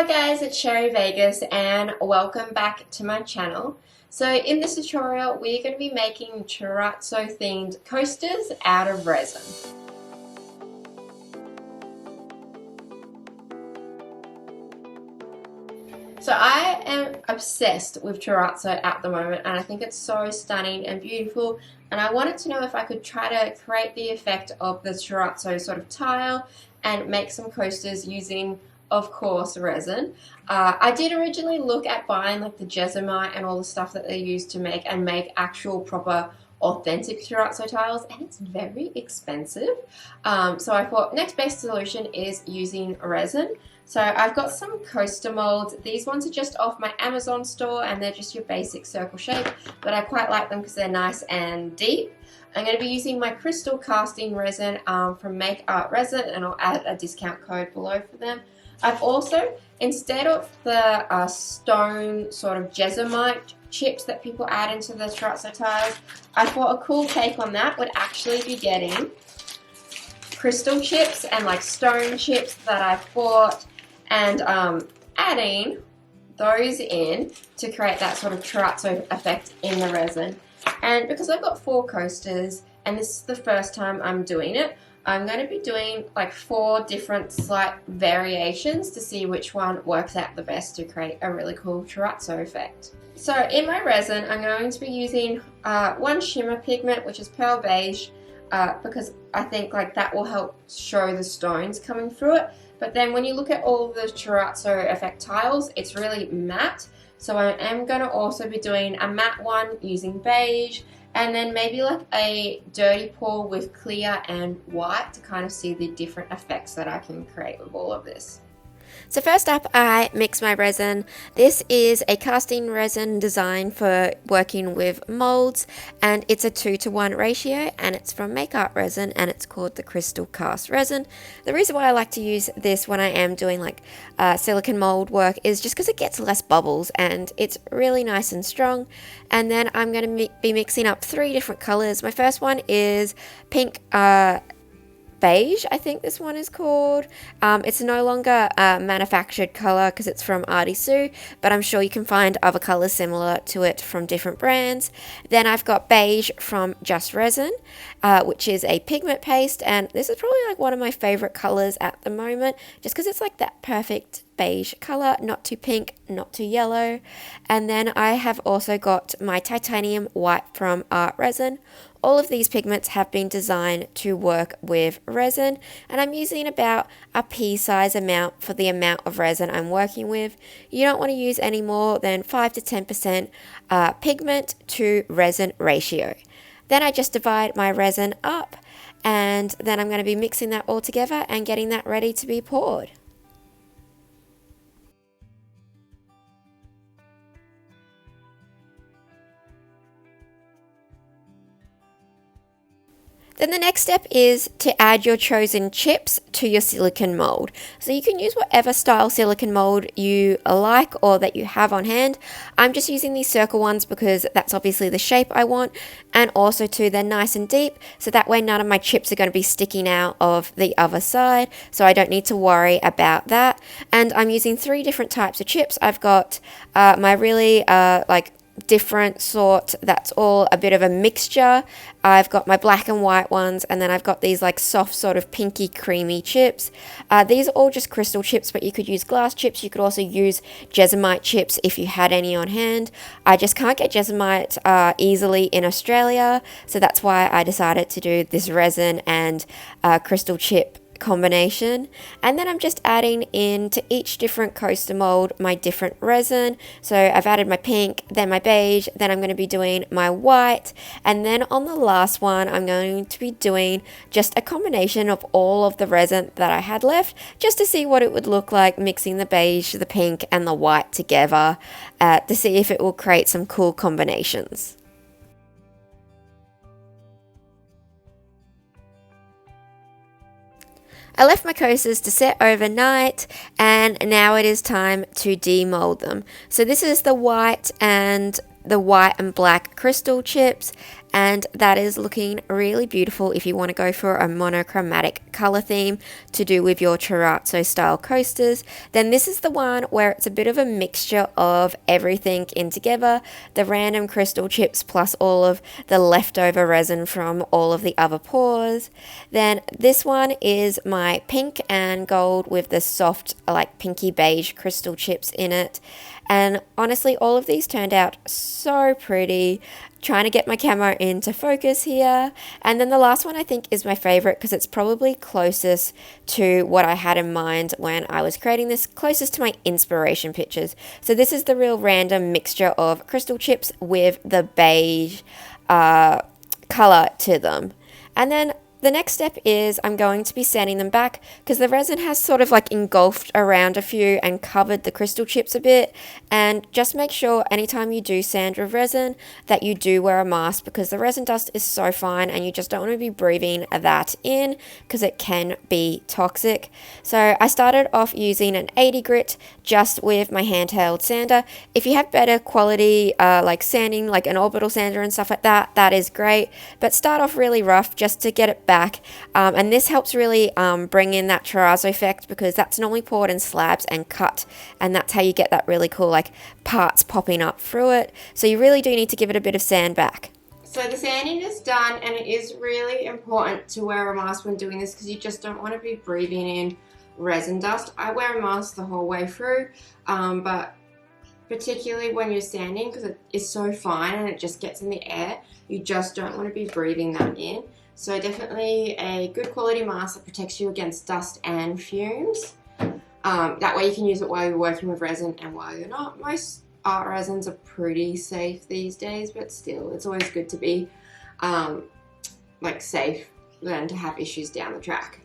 Hi guys, it's Sherry Vegas and welcome back to my channel. So in this tutorial we're going to be making chorizo themed coasters out of resin. So I am obsessed with chorizo at the moment and I think it's so stunning and beautiful, and I wanted to know if I could try to create the effect of the chorizo sort of tile and make some coasters using, of course, resin. I did originally look at buying like the Jessamite and all the stuff that they use to make actual proper authentic chorizo tiles, and it's very expensive. So I thought next best solution is using resin. So I've got some coaster molds. These ones are just off my Amazon store and they're just your basic circle shape, but I quite like them because they're nice and deep. I'm going to be using my crystal casting resin from Make Art Resin, and I'll add a discount code below for them. I've also, instead of the stone sort of Jessamite chips that people add into the chorizo tiles, I thought a cool take on that would actually be getting crystal chips and like stone chips that I've bought and adding those in to create that sort of chorizo effect in the resin. And because I've got 4 coasters and this is the first time I'm doing it, I'm going to be doing like 4 different slight variations to see which one works out the best to create a really cool chorizo effect. So in my resin I'm going to be using one shimmer pigment, which is pearl beige, because I think like that will help show the stones coming through it. But then when you look at all the chorizo effect tiles, it's really matte. So I am going to also be doing a matte one using beige, and then maybe like a dirty pour with clear and white to kind of see the different effects that I can create with all of this. So first up, I mix my resin. This is a casting resin designed for working with molds, and it's a 2:1 ratio, and it's from Make Art Resin, and it's called the Crystal Cast Resin. The reason why I like to use this when I am doing like silicone mold work is just because it gets less bubbles and it's really nice and strong. And then I'm going to be mixing up 3 different colors. My first one is pink beige, I think this one is called. It's no longer a manufactured color because it's from Artie Sue, but I'm sure you can find other colors similar to it from different brands. Then I've got beige from Just Resin, which is a pigment paste, and this is probably like one of my favorite colors at the moment just because it's like that perfect beige color, not too pink, not too yellow. And then I have also got my titanium white from Art Resin. All of these pigments have been designed to work with resin, and I'm using about a pea-size amount for the amount of resin I'm working with. You don't want to use any more than 5 to 10% pigment to resin ratio. Then I just divide my resin up, and then I'm going to be mixing that all together and getting that ready to be poured. Then the next step is to add your chosen chips to your silicone mold. So you can use whatever style silicone mold you like or that you have on hand. I'm just using these circle ones because that's obviously the shape I want, and also too they're nice and deep, so that way none of my chips are going to be sticking out of the other side, so I don't need to worry about that. And I'm using 3 different types of chips. I've got my really different sort that's all a bit of a mixture. I've got my black and white ones, and then I've got these like soft sort of pinky creamy chips. These are all just crystal chips, but you could use glass chips. You could also use Jessamite chips if you had any on hand. I just can't get Jessamite easily in Australia, so that's why I decided to do this resin and crystal chip combination. And then I'm just adding into each different coaster mold my different resin. So I've added my pink, then my beige, then I'm going to be doing my white, and then on the last one I'm going to be doing just a combination of all of the resin that I had left, just to see what it would look like mixing the beige, the pink and the white together, to see if it will create some cool combinations. I left my coasters to set overnight, and now it is time to demold them. So this is the white and black crystal chips, and that is looking really beautiful if you want to go for a monochromatic color theme to do with your terrazzo style coasters. Then this is the one where it's a bit of a mixture of everything in together, the random crystal chips plus all of the leftover resin from all of the other pours. Then this one is my pink and gold with the soft like pinky beige crystal chips in it. And honestly, all of these turned out so pretty. Trying to get my camera into focus here. And then the last one I think is my favorite because it's probably closest to what I had in mind when I was creating this, closest to my inspiration pictures. So this is the real random mixture of crystal chips with the beige color to them. And then the next step is I'm going to be sanding them back because the resin has sort of like engulfed around a few and covered the crystal chips a bit. And just make sure anytime you do sand with resin that you do wear a mask because the resin dust is so fine and you just don't want to be breathing that in because it can be toxic. So I started off using an 80 grit just with my handheld sander. If you have better quality like sanding, like an orbital sander and stuff like that, that is great. But start off really rough just to get it back. And this helps really bring in that terrazzo effect because that's normally poured in slabs and cut, and that's how you get that really cool like parts popping up through it. So you really do need to give it a bit of sand back. So the sanding is done, and it is really important to wear a mask when doing this because you just don't want to be breathing in resin dust. I wear a mask the whole way through, but particularly when you're sanding because it is so fine and it just gets in the air, you just don't want to be breathing that in. So definitely a good quality mask that protects you against dust and fumes. That way you can use it while you're working with resin and while you're not. Most art resins are pretty safe these days, but still it's always good to be like safe than to have issues down the track.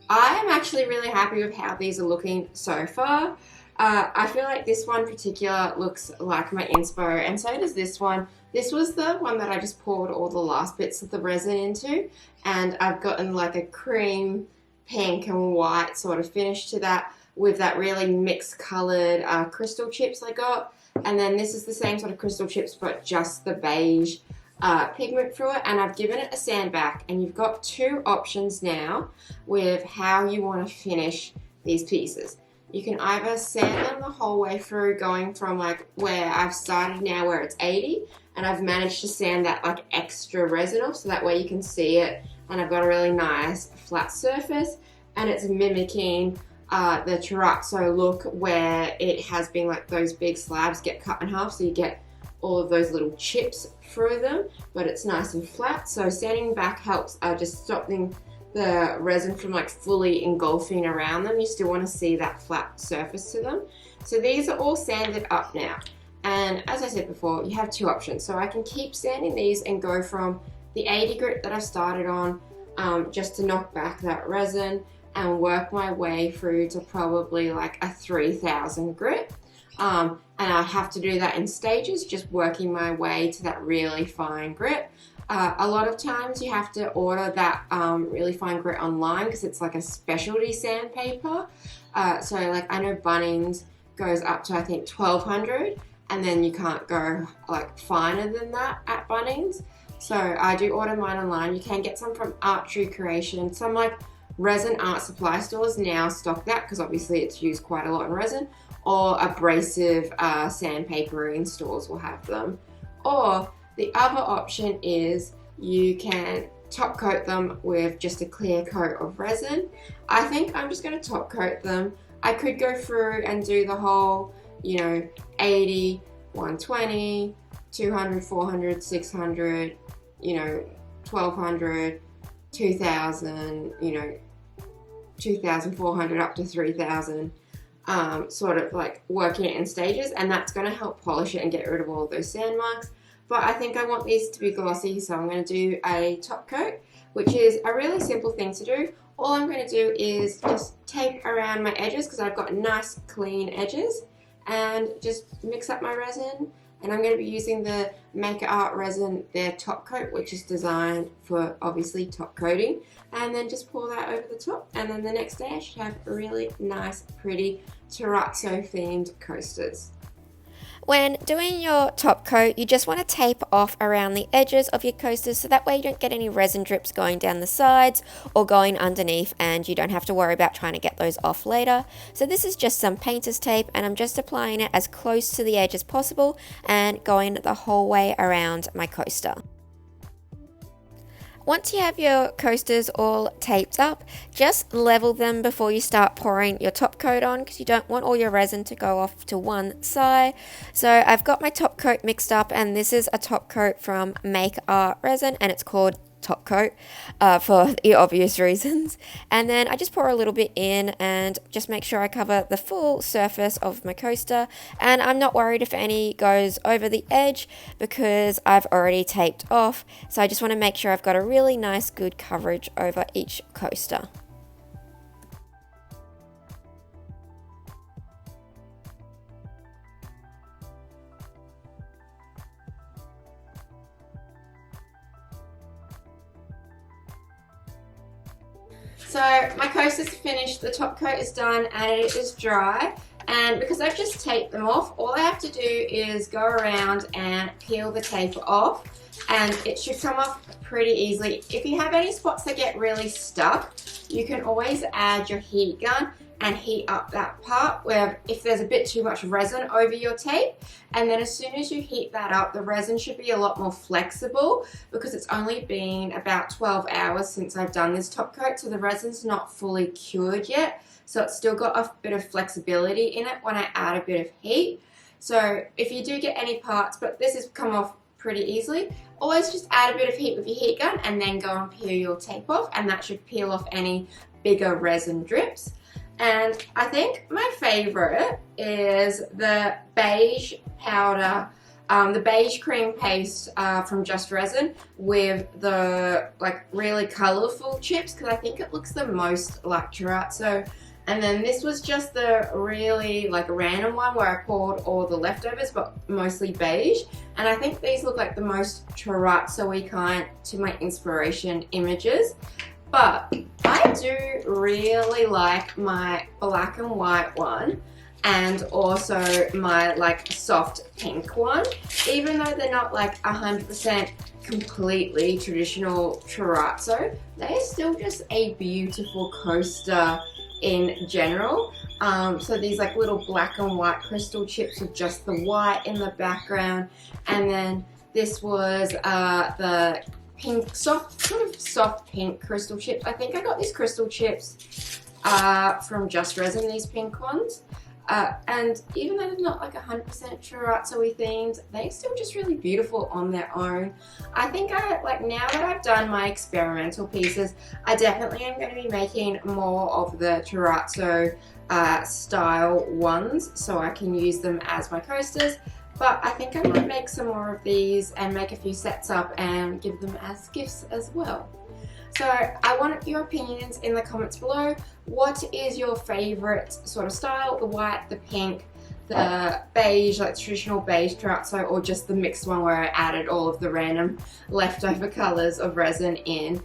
I am actually really happy with how these are looking so far. I feel like this one in particular looks like my inspo, and so does this one. This was the one that I just poured all the last bits of the resin into, and I've gotten like a cream, pink and white sort of finish to that with that really mixed coloured crystal chips I got. And then this is the same sort of crystal chips but just the beige pigment through it, and I've given it a sand back. And you've got two options now with how you want to finish these pieces. You can either sand them the whole way through, going from like where I've started now where it's 80, and I've managed to sand that like extra resin off so that way you can see it, and I've got a really nice flat surface, and it's mimicking the terrazzo look where it has been like those big slabs get cut in half so you get all of those little chips through them, but it's nice and flat. So sanding back helps just stopping the resin from like fully engulfing around them. You still want to see that flat surface to them. So these are all sanded up now, and as I said before, you have two options. So I can keep sanding these and go from the 80 grit that I started on just to knock back that resin and work my way through to probably like a 3000 grit. And I have to do that in stages, just working my way to that really fine grit. A lot of times you have to order that really fine grit online because it's like a specialty sandpaper. So like I know Bunnings goes up to I think 1200, and then you can't go like finer than that at Bunnings. So I do order mine online. You can get some from Art True Creation. Some like resin art supply stores now stock that because obviously it's used quite a lot in resin, or abrasive sandpapering stores will have them. Or the other option is you can top coat them with just a clear coat of resin. I think I'm just going to top coat them. I could go through and do the whole, 80, 120, 200, 400, 600, 1200, 2000, 2400 up to 3000. Sort of like working it in stages, and that's going to help polish it and get rid of all of those sand marks. But I think I want these to be glossy, so I'm going to do a top coat, which is a really simple thing to do. All I'm going to do is just tape around my edges because I've got nice clean edges, and just mix up my resin. And I'm going to be using the Maker Art resin, their top coat, which is designed for obviously top coating, and then just pour that over the top. And then the next day I should have really nice, pretty terrazzo themed coasters. When doing your top coat, you just want to tape off around the edges of your coasters so that way you don't get any resin drips going down the sides or going underneath, and you don't have to worry about trying to get those off later. So this is just some painter's tape, and I'm just applying it as close to the edge as possible and going the whole way around my coaster. Once you have your coasters all taped up, just level them before you start pouring your top coat on, because you don't want all your resin to go off to one side. So I've got my top coat mixed up, and this is a top coat from Make Art Resin, and it's called top coat for the obvious reasons. And then I just pour a little bit in and just make sure I cover the full surface of my coaster, and I'm not worried if any goes over the edge because I've already taped off. So I just want to make sure I've got a really nice good coverage over each coaster. So my coaster's finished, the top coat is done and it is dry, and because I've just taped them off, all I have to do is go around and peel the tape off, and it should come off pretty easily. If you have any spots that get really stuck, you can always add your heat gun and heat up that part where if there's a bit too much resin over your tape, and then as soon as you heat that up, the resin should be a lot more flexible because it's only been about 12 hours since I've done this top coat, so the resin's not fully cured yet, so it's still got a bit of flexibility in it when I add a bit of heat. So if you do get any parts, but this has come off pretty easily, always just add a bit of heat with your heat gun and then go and peel your tape off, and that should peel off any bigger resin drips. And I think my favorite is the beige powder, the beige cream paste from Just Resin with the like really colorful chips, because I think it looks the most like chorizo. And then this was just the really like random one where I poured all the leftovers, but mostly beige. And I think these look like the most chorizo-y kind to my inspiration images. But I do really like my black and white one, and also my like soft pink one. Even though they're not like 100% completely traditional chorizo, they are still just a beautiful coaster in general. So these like little black and white crystal chips with just the white in the background, and then this was the pink, sort of soft pink crystal chips. I think I got these crystal chips from Just Resin, these pink ones. And even though they're not like 100% chorizo-y themed, they're still just really beautiful on their own. I think like now that I've done my experimental pieces, I definitely am going to be making more of the chorizo style ones so I can use them as my coasters. But I think I might make some more of these and make a few sets up and give them as gifts as well. So I want your opinions in the comments below. What is your favorite sort of style? The white, the pink, the beige, like traditional beige chorizo, or just the mixed one where I added all of the random leftover colors of resin in?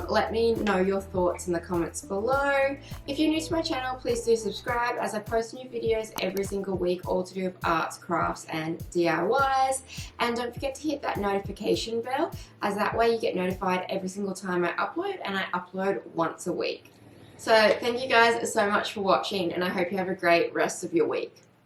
Let me know your thoughts in the comments below. If you're new to my channel, please do subscribe, as I post new videos every single week, all to do with arts, crafts and DIYs. And don't forget to hit that notification bell, as that way you get notified every single time I upload, and I upload once a week. So thank you guys so much for watching, and I hope you have a great rest of your week.